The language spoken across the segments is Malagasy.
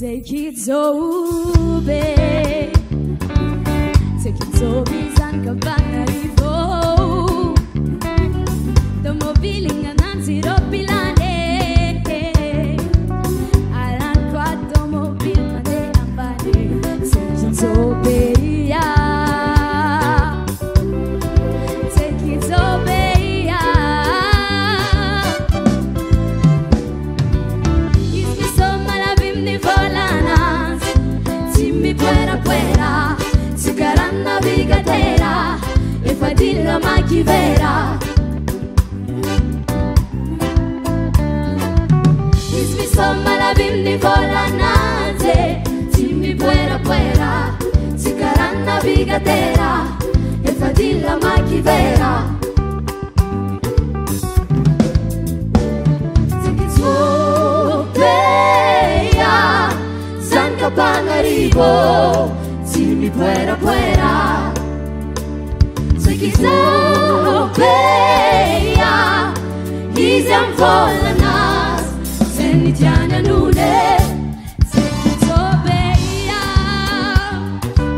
Take it so big, take it so big, San Cabanarivo. The mobiling and Nancy Ropilane. Alan Quato Mobile Mane Ambane. Take it so big. Navigatera e fadilla macchivera Ismi somma la vimni vola naze Timmi puera puera Sigaran navigatera e fadilla macchivera Sokizwopeya San Cabanarivo Timmi puera puera Sokizwopeya Izam volanas Senitiana nune Sokizwopeya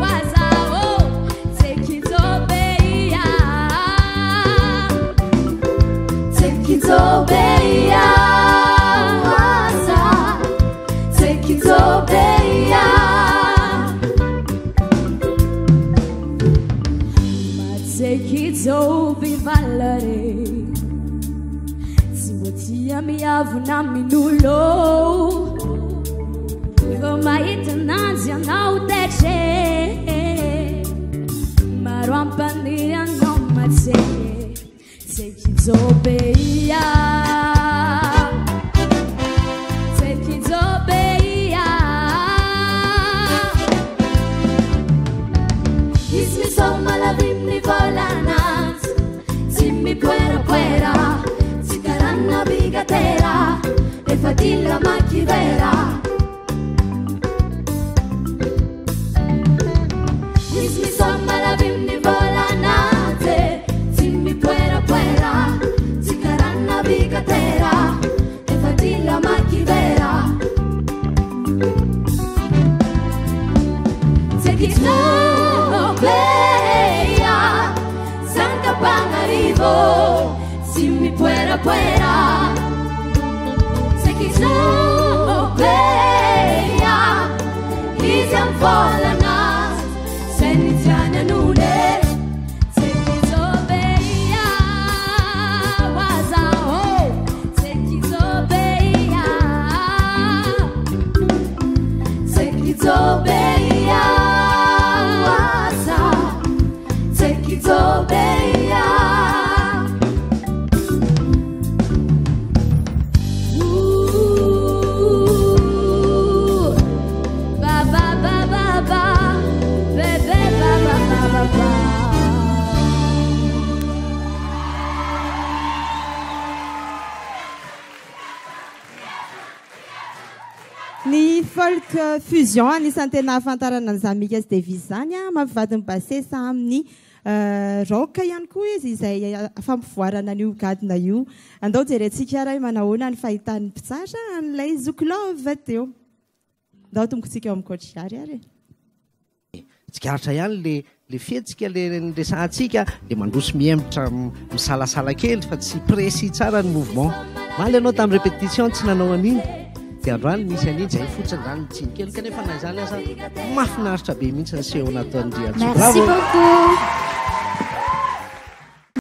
Wazao Sokizwopeya Sokizwopeya Waza Sokizwopeya Take it so be valere Siwatia mi avuna minulo Koma itanazia na uteche Maruampanira no matse Take it so be Take it so be Ismi somma la vimni volanas Simmi puera puera Sigaran navigatera E fadilla macchivera Ismi somma la vimni volanas Simmi puera puera Sigaran navigatera E fadilla macchivera Take it slow Beya, San Cabanarivo, Simmi puera puera, Sokizwopeya, Izam volanas, Senitiana nune, Sokizwopeya, Wazao, Sokizwopeya, Sokizwopeya. Sokizwopeya Ba ba ba ba ba Be be ba ba ba ba ba Ny folk fusion anisan'ny tena ahafantarana an'izany Miles Davis zany mampivadiny basesa amin'ny rock ihany koa izy izay fampivoarana an'io gadina io. Andao jerentsika ary manahoana ny fahitan'ny mpitsara an'ilay zokolova teo. Andao tombokontsika eo amin'ny coach ary. Tsikaritra ihany le fihetsika le resantsika le mandroso miembotra misalasala kely fa tsy précis tsara ny mouvement. Maly anao tamin'ny répétition tsy nanao an'iny. Dia androany misy an'iny zay fotsiny zany mitsiny kely kanefa na izany asa mahafinaritra be mihitsy ny seho nataon'ny Andriatsy. Merci beaucoup.